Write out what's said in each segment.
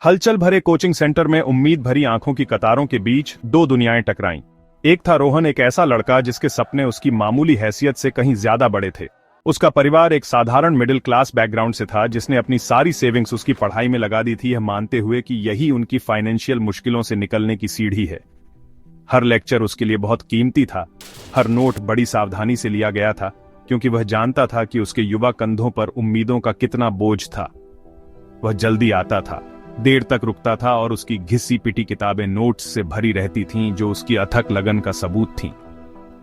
हलचल भरे coaching centre में उम्मीद भरी आंखों की कतारों के बीच दो दुनियाएं टकराईं। एक था रोहन, एक ऐसा लड़का जिसके सपने उसकी मामूली हैसियत से कहीं ज्यादा बड़े थे। उसका परिवार एक साधारण मिडिल क्लास बैकग्राउंड से था, जिसने अपनी सारी सेविंग्स उसकी पढ़ाई में लगा दी थी, यह मानते हुए कि यही उनकी फाइनेंशियल मुश्किलों से निकलने की सीढ़ी है। हर लेक्चर उसके लिए बहुत कीमती था। हर नोट बड़ी सावधानी से लिया गया था, क्योंकि वह जानता था कि उसके युवा कंधों पर उम्मीदों का कितना बोझ था। वह जल्दी आता था, देर तक रुकता था और उसकी घिसी पिटी किताबें नोट्स से भरी रहती थीं, जो उसकी अथक लगन का सबूत थीं।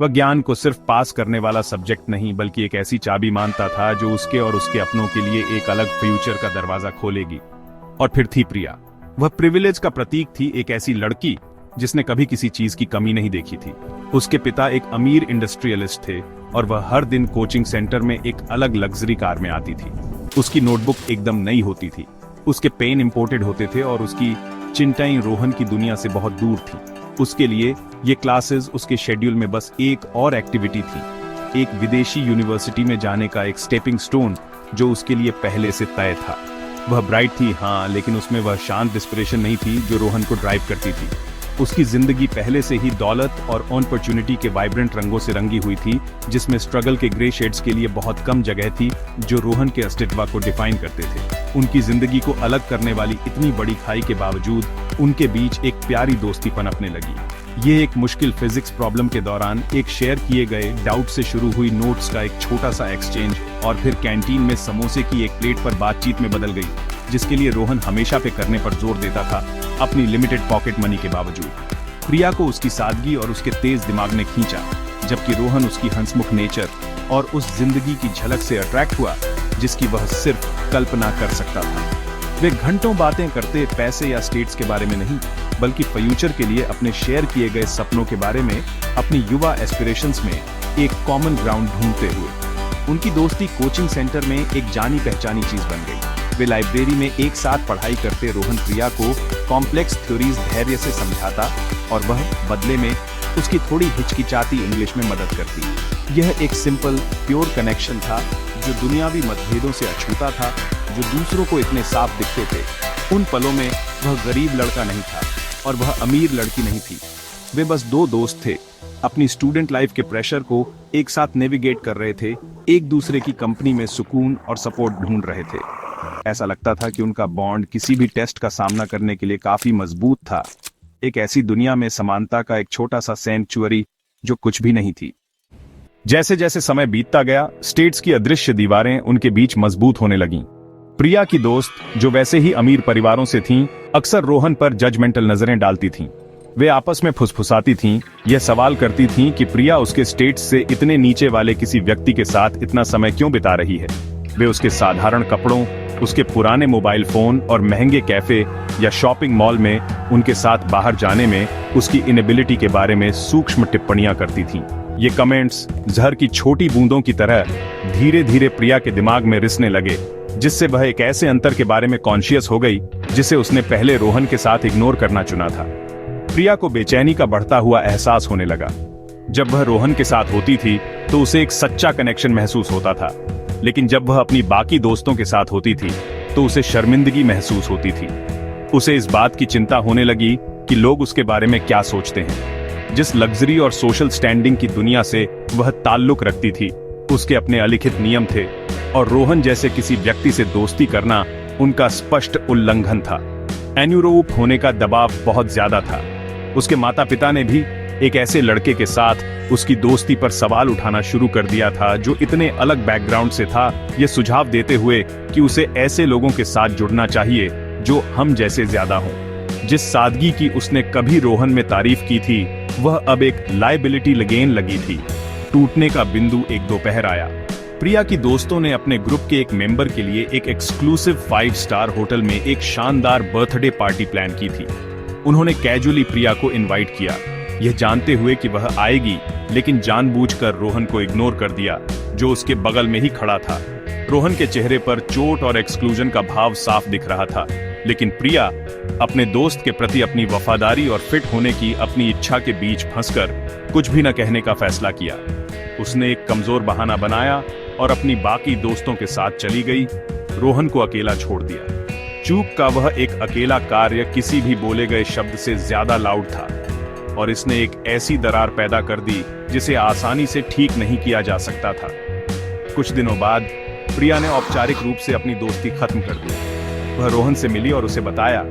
वह ज्ञान को सिर्फ पास करने वाला सब्जेक्ट नहीं, बल्कि एक ऐसी चाबी मानता था जो उसके और उसके अपनों के लिए एक अलग फ्यूचर का दरवाजा खोलेगी। और फिर थी प्रिया। वह प्रिविलेज का प्रतीक थी, एक ऐसी लड़की जिसने कभी किसी चीज की कमी नहीं देखी थी। उसके पिता एक अमीर इंडस्ट्रियलिस्ट थे और वह हर दिन कोचिंग सेंटर में एक अलग लग्जरी कार में आती थी। उसकी नोटबुक एकदम नई होती थी, उसके पेन इंपोर्टेड होते थे और उसकी चिंताएं रोहन की दुनिया से बहुत दूर थी। उसके लिए ये क्लासेस उसके शेड्यूल में बस एक और एक्टिविटी थी, एक विदेशी यूनिवर्सिटी में जाने का एक स्टेपिंग स्टोन जो उसके लिए पहले से तय था। वह ब्राइट थी हाँ, लेकिन उसमें वह शांत डिस्पिरेशन नहीं थी जो रोहन को ड्राइव करती थी। उसकी जिंदगी पहले से ही दौलत और अपॉर्चुनिटी के वाइब्रेंट रंगों से रंगी हुई थी, जिसमें स्ट्रगल के ग्रे शेड्स के लिए बहुत कम जगह थी जो रोहन के अस्तित्व को डिफाइन करते थे। उनकी जिंदगी को अलग करने वाली इतनी बड़ी खाई के बावजूद उनके बीच एक प्यारी दोस्ती पनपने लगी। ये एक मुश्किल फिजिक्स प्रॉब्लम के दौरान एक शेयर किए गए डाउट से शुरू हुई नोट्स का एक छोटा सा एक्सचेंज और फिर कैंटीन में समोसे की एक प्लेट पर बातचीत में बदल गई, जिसके लिए रोहन हमेशा पे करने पर जोर देता था, अपनी लिमिटेड पॉकेट मनी के बावजूद। प्रिया को उसकी सादगी और उसके तेज दिमाग ने खींचा, जबकि रोहन उसकी हंसमुख नेचर और उस जिंदगी की झलक से अट्रैक्ट हुआ जिसकी वह सिर्फ कल्पना कर सकता था। वे घंटों बातें करते पैसे या स्टेट्स के बारे में नहीं, बल्कि फ्यूचर के लिए अपने शेयर किए गए सपनों के बारे में, अपनी युवा एस्पिरेशंस में एक कॉमन ग्राउंड ढूंढते हुए। उनकी दोस्ती कोचिंग सेंटर में एक जानी पहचानी चीज बन गई। वे लाइब्रेरी में एक साथ पढ़ाई करते रोहन प्रिया को कॉम्प्लेक्स थ्योरीज धैर्य से समझाता और वह बदले में उसकी थोड़ी हिचकिचाती इंग्लिश में मदद करती। यह एक सिंपल प्योर कनेक्शन था जो दुनियावी मतभेदों से अछूता था, जो दूसरों को इतने साफ दिखते थे। उन पलों में वह गरीब लड़का नहीं था और वह अमीर लड़की नहीं थी। वे बस दो दोस्त थे, अपनी स्टूडेंट लाइफ के प्रेशर को एक साथ नेविगेट कर रहे थे, एक दूसरे की कंपनी में सुकून और सपोर्ट ढूंढ रहे थे। ऐसा लगता था कि उनका बॉन्ड किसी भी टेस्ट का सामना करने के लिए काफी मजबूत था, एक ऐसी दुनिया में समानता का एक छोटा सा सैंक्चुअरी जो कुछ भी नहीं थी। जैसे जैसे समय बीतता गया, स्टेट्स की अदृश्य दीवारें उनके बीच मजबूत होने लगीं। प्रिया की दोस्त, जो वैसे ही अमीर परिवारों से थीं, अक्सर रोहन पर जजमेंटल नजरें डालती थीं। वे आपस में फुसफुसाती थीं, यह सवाल करती थीं कि प्रिया उसके स्टेट्स से इतने नीचे वाले किसी व्यक्ति के साथ इतना समय क्यों बिता रही है। वे उसके साधारण कपड़ों, उसके पुराने मोबाइल फोन और महंगे कैफे या शॉपिंग मॉल में उनके साथ बाहर जाने में उसकी इनेबिलिटी के बारे में सूक्ष्म टिप्पणियां करती थीं। ये कमेंट्स जहर की छोटी बूंदों की तरह धीरे धीरे प्रिया के दिमाग में रिसने लगे, जिससे वह एक ऐसे अंतर के बारे में कॉन्शियस हो गई जिसे उसने पहले रोहन के साथ इग्नोर करना चुना था। प्रिया को बेचैनी का बढ़ता हुआ एहसास होने लगा। जब वह रोहन के साथ होती थी तो उसे एक सच्चा कनेक्शन महसूस होता था, लेकिन जब वह अपनी बाकी दोस्तों के साथ होती थी तो उसे शर्मिंदगी महसूस होती थी। उसे इस बात की चिंता होने लगी कि लोग उसके बारे में क्या सोचते हैं। जिस लग्जरी और सोशल स्टैंडिंग की दुनिया से वह ताल्लुक रखती थी, उसके अपने अलिखित नियम थे और रोहन जैसे किसी व्यक्ति से दोस्ती करना उनका स्पष्ट उल्लंघन था। अनुरूप होने का दबाव बहुत ज्यादा था। उसके माता पिता ने भी एक ऐसे लड़के के साथ उसकी दोस्ती पर सवाल उठाना शुरू कर दिया था जो इतने अलग बैकग्राउंड से था, ये सुझाव देते हुए कि उसे ऐसे लोगों के साथ जुड़ना चाहिए जो हम जैसे ज्यादा हों। जिस सादगी की उसने कभी रोहन में तारीफ की थी, वह अब एक लायबिलिटी लगेन लगी थी। टूटने का बिंदु एक दोपहर आया। प्रिया की दोस्तों ने अपने ग्रुप के एक मेंबर के लिए एक एक्सक्लूसिव 5 स्टार होटल में एक शानदार बर्थडे पार्टी प्लान की थी। उन्होंने कैजुअली प्रिया को इनवाइट किया, यह जानते हुए कि वह आएगी, लेकिन जानबूझकर रोहन को इग्नोर कर दिया, जो उसके बगल में ही खड़ा था। रोहन के चेहरे पर चोट और एक्सक्लूजन का भाव साफ दिख रहा था, लेकिन प्रिया अपने दोस्त के प्रति अपनी वफादारी और फिट होने की अपनी इच्छा के बीच फंसकर कुछ भी न कहने का फैसला किया। उसने एक कमजोर बहाना बनाया और अपनी बाकी दोस्तों के साथ चली गई, रोहन को अकेला छोड़ दिया। चूक का वह एक अकेला कार्य किसी भी बोले गए शब्द से ज्यादा लाउड था, और इसने एक ऐसी दरार पैदा कर दी जिसे आसानी से ठीक नहीं किया जा सकता था। कुछ दिनों बाद प्रिया ने औपचारिक रूप से अपनी दोस्ती खत्म कर दी। वह रोहन से मिली और उसे बताया,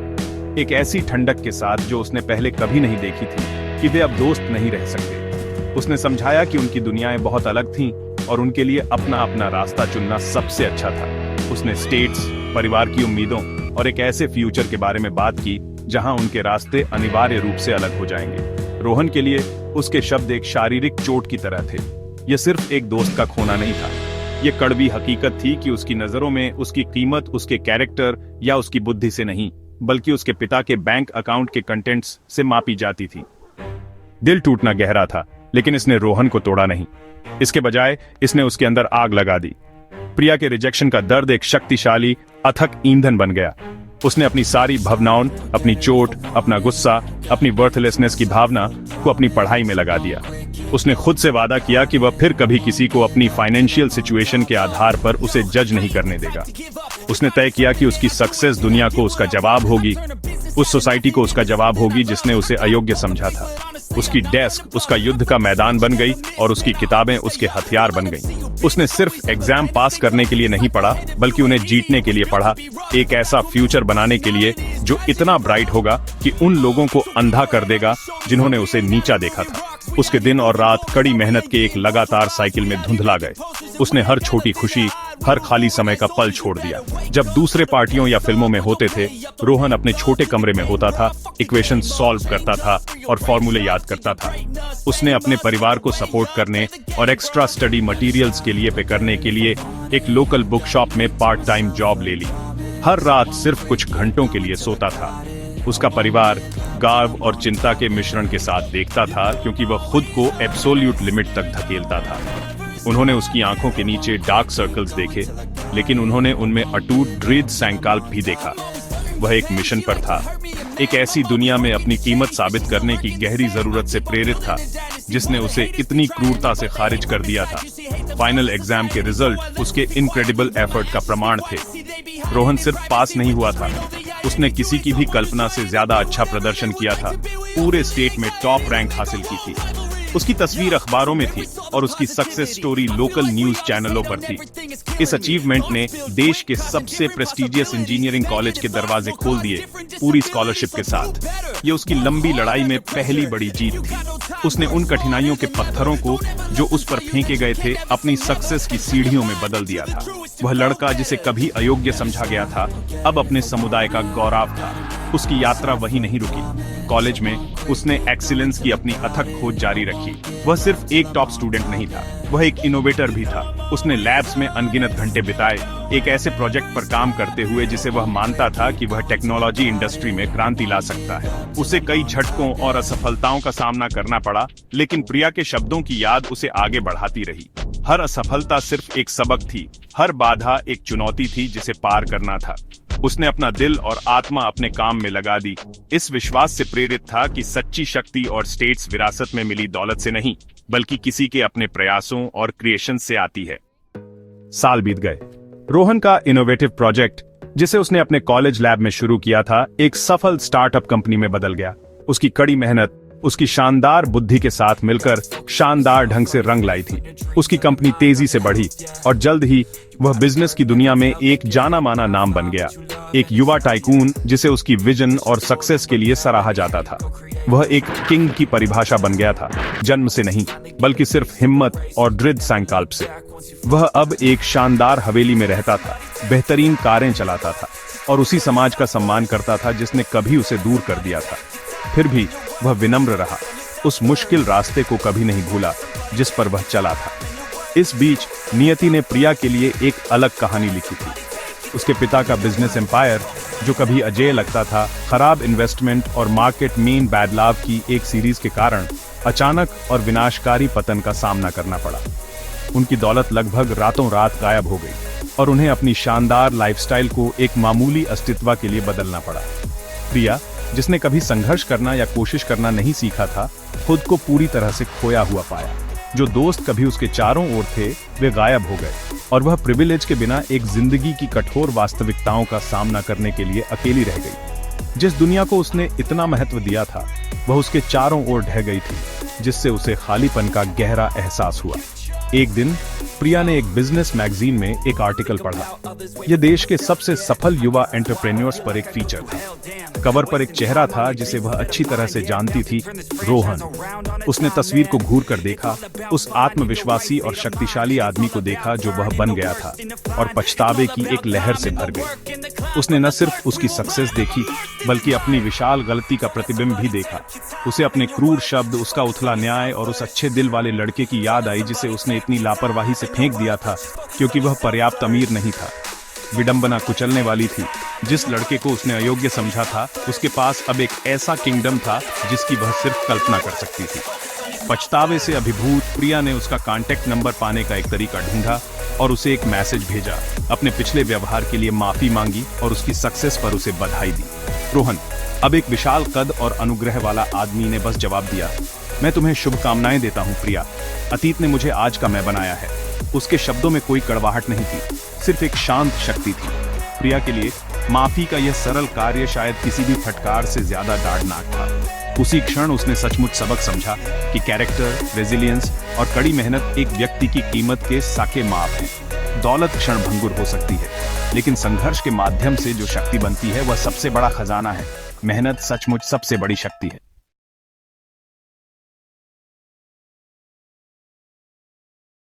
एक ऐसी ठंडक के साथ जो उसने पहले कभी नहीं देखी थी, कि वे अब दोस्त नहीं रह सकते। उसने समझाया कि उनकी दुनियाएं बहुत अलग थीं और उनके लिए अपना अपना रास्ता चुनना सबसे अच्छा था। उसने स्टेट्स, परिवार की उम्मीदों और एक ऐसे फ्यूचर के बारे में बात की जहां उनके रास्ते अनिवार्य रूप से अलग हो जाएंगे। रोहन के लिए उसके शब्द एक शारीरिक चोट की तरह थे। यह सिर्फ एक दोस्त का खोना नहीं था, यह कड़वी हकीकत थी कि उसकी नजरों में उसकी कीमत उसके कैरेक्टर या उसकी बुद्धि से नहीं, बल्कि उसके पिता के बैंक अकाउंट के कंटेंट्स से मापी जाती थी। दिल टूटना गहरा था, लेकिन इसने रोहन को तोड़ा नहीं। इसके बजाय इसने उसके अंदर आग लगा दी। प्रिया के रिजेक्शन का दर्द एक शक्तिशाली अथक ईंधन बन गया। उसने अपनी सारी भावनाओं, अपनी चोट, अपना गुस्सा, अपनी वर्थलेसनेस की भावना को अपनी पढ़ाई में लगा दिया। उसने खुद से वादा किया कि वह फिर कभी किसी को अपनी फाइनेंशियल सिचुएशन के आधार पर उसे जज नहीं करने देगा। उसने तय किया कि उसकी सक्सेस दुनिया को उसका जवाब होगी, उस सोसाइटी को उसका जवाब होगी जिसने उसे अयोग्य समझा था। उसकी डेस्क उसका युद्ध का मैदान बन गई और उसकी किताबें उसके हथियार बन गईं। उसने सिर्फ एग्जाम पास करने के लिए नहीं पढ़ा, बल्कि उन्हें जीतने के लिए पढ़ा, एक ऐसा फ्यूचर बनाने के लिए जो इतना ब्राइट होगा कि उन लोगों को अंधा कर देगा जिन्होंने उसे नीचा देखा था। उसके दिन और रात कड़ी मेहनत के एक लगातार साइकिल में धुंधला गए। उसने हर छोटी खुशी, हर खाली समय का पल छोड़ दिया। जब दूसरे पार्टियों या फिल्मों में होते थे, रोहन अपने छोटे कमरे में होता था, इक्वेशन सॉल्व करता था और फॉर्मूले याद करता था। उसने अपने परिवार को सपोर्ट करने और एक्स्ट्रा स्टडी मटेरियल्स के लिए पे करने के लिए एक लोकल बुक शॉप में पार्ट टाइम जॉब ले ली। हर रात सिर्फ कुछ घंटों के लिए सोता था। उसका परिवार गर्व और चिंता के मिश्रण के साथ देखता था, क्योंकि वह खुद को एब्सोल्यूट लिमिट तक धकेलता था। उन्होंने उसकी आंखों के नीचे डार्क सर्कल्स देखे, लेकिन उन्होंने उनमें अटूट दृढ़ संकल्प भी देखा। वह एक मिशन पर था, एक ऐसी दुनिया में अपनी कीमत साबित करने की गहरी जरूरत से प्रेरित था, जिसने उसे इतनी क्रूरता से खारिज कर दिया था। फाइनल एग्जाम के रिजल्ट उसके इनक्रेडिबल एफर्ट का प्रमाण थे। रोहन सिर्फ पास नहीं हुआ था, उसने किसी की भी कल्पना से ज्यादा अच्छा प्रदर्शन किया था। पूरे स्टेट में टॉप रैंक हासिल की थी। उसकी तस्वीर अखबारों में थी और उसकी सक्सेस स्टोरी लोकल न्यूज चैनलों पर थी। इस अचीवमेंट ने देश के सबसे प्रेस्टिजियस इंजीनियरिंग कॉलेज के दरवाजे खोल दिए, पूरी स्कॉलरशिप के साथ। ये उसकी लंबी लड़ाई में पहली बड़ी जीत थी। उसने उन कठिनाइयों के पत्थरों को जो उस पर फेंके गए थे, अपनी सक्सेस की सीढ़ियों में बदल दिया था। वह लड़का जिसे कभी अयोग्य समझा गया था, अब अपने समुदाय का गौरव था। उसकी यात्रा वहीं नहीं रुकी। कॉलेज में उसने एक्सीलेंस की अपनी अथक खोज जारी रखी। वह सिर्फ एक टॉप स्टूडेंट नहीं था, वह एक इनोवेटर भी था। उसने लैब्स में अनगिनत घंटे बिताए, एक ऐसे प्रोजेक्ट पर काम करते हुए जिसे वह मानता था कि वह टेक्नोलॉजी इंडस्ट्री में क्रांति ला सकता है। उसे कई झटकों और असफलताओं का सामना करना पड़ा, लेकिन प्रिया के शब्दों की याद उसे आगे बढ़ाती रही। हर असफलता सिर्फ एक सबक थी, हर बाधा एक चुनौती थी जिसे पार करना था। उसने अपना दिल और आत्मा अपने काम में लगा दी, इस विश्वास से प्रेरित था कि सच्ची शक्ति और स्टेट्स विरासत में मिली दौलत से नहीं, बल्कि किसी के अपने प्रयासों और क्रिएशन से आती है। साल बीत गए। रोहन का इनोवेटिव प्रोजेक्ट, जिसे उसने अपने कॉलेज लैब में शुरू किया था, एक सफल स्टार्टअप कंपनी में बदल गया। उसकी कड़ी मेहनत उसकी शानदार बुद्धि के साथ मिलकर शानदार ढंग से रंग लाई थी। उसकी कंपनी तेजी से बढ़ी और जल्द ही वह बिजनेस की दुनिया में एक जाना माना नाम बन गया, एक युवा टाइकून जिसे उसकी विजन और सक्सेस के लिए सराहा जाता था। वह एक किंग की परिभाषा बन गया था, जन्म से नहीं बल्कि सिर्फ हिम्मत और दृढ़ संकल्प से। वह अब एक शानदार हवेली में रहता था, बेहतरीन कारें चलाता था और उसी समाज का सम्मान करता था जिसने कभी उसे दूर कर दिया था। फिर भी वह विनम्र रहा, उस मुश्किल रास्ते को कभी नहीं भूला जिस पर वह चला था। इस बीच नियति ने प्रिया के लिए एक अलग कहानी लिखी थी। उसके पिता का बिजनेस एम्पायर, जो कभी अजेय लगता था, खराब इन्वेस्टमेंट और मार्केट में बदलाव की एक सीरीज के कारण अचानक और विनाशकारी पतन का सामना करना पड़ा। उनकी दौलत लगभग रातों रात गायब हो गई और उन्हें अपनी शानदार लाइफस्टाइल को एक मामूली अस्तित्व के लिए बदलना पड़ा। प्रिया, जिसने कभी संघर्ष करना या कोशिश करना नहीं सीखा था, खुद को पूरी तरह से खोया हुआ पाया। जो दोस्त कभी उसके चारों ओर थे वे गायब हो गए और वह प्रिविलेज के बिना एक जिंदगी की कठोर वास्तविकताओं का सामना करने के लिए अकेली रह गई। जिस दुनिया को उसने इतना महत्व दिया था वह उसके चारों ओर ढह गई थी, जिससे उसे खालीपन का गहरा एहसास हुआ। एक दिन प्रिया ने एक बिजनेस मैगजीन में एक आर्टिकल पढ़ा। यह देश के सबसे सफल युवा एंटरप्रेन्योर्स पर एक फीचर था। कवर पर एक चेहरा था जिसे वह अच्छी तरह से जानती थी, रोहन। उसने तस्वीर को घूर कर देखा, उस आत्मविश्वासी और शक्तिशाली आदमी को देखा जो वह बन गया था, और पछतावे की एक लहर से भर गई। उसने न सिर्फ उसकी सक्सेस देखी बल्कि अपनी विशाल गलती का प्रतिबिंब भी देखा। उसे अपने क्रूर शब्द, उसका उथला न्याय और उस अच्छे दिल वाले लड़के की याद आई जिसे उसने इतनी लापरवाही से फेंक दिया था क्योंकि वह पर्याप्त अमीर नहीं था। विडंबना कुचलने वाली थी। जिस लड़के को उसने अयोग्य समझा था उसके पास अब एक ऐसा किंगडम था जिसकी वह सिर्फ कल्पना कर सकती थी। पछतावे से अभिभूत प्रिया ने उसका कांटेक्ट नंबर पाने का एक तरीका ढूंढा और उसे एक मैसेज भेजा। अपने पिछले व्यवहार के लिए माफी मांगी और उसकी सक्सेस पर उसे बधाई दी। रोहन, अब एक विशाल कद और अनुग्रह वाला आदमी ने बस जवाब दिया, मैं तुम्हें शुभकामनाएं देता हूं प्रिया। अतीत ने मुझे आज का मैं बनाया है। उसके शब्दों में कोई कड़वाहट नहीं थी, सिर्फ एक शांत शक्ति थी। प्रिया के लिए माफी का यह सरल कार्य शायद किसी भी फटकार से ज्यादा दर्दनाक था। उसी क्षण उसने सचमुच सबक समझा कि कैरेक्टर, रेजिलियंस और कड़ी मेहनत एक व्यक्ति की कीमत के साके माप हैं। दौलत क्षणभंगुर हो सकती है, लेकिन संघर्ष के माध्यम से जो शक्ति बनती है वह सबसे बड़ा खजाना है। मेहनत सचमुच सबसे बड़ी शक्ति है।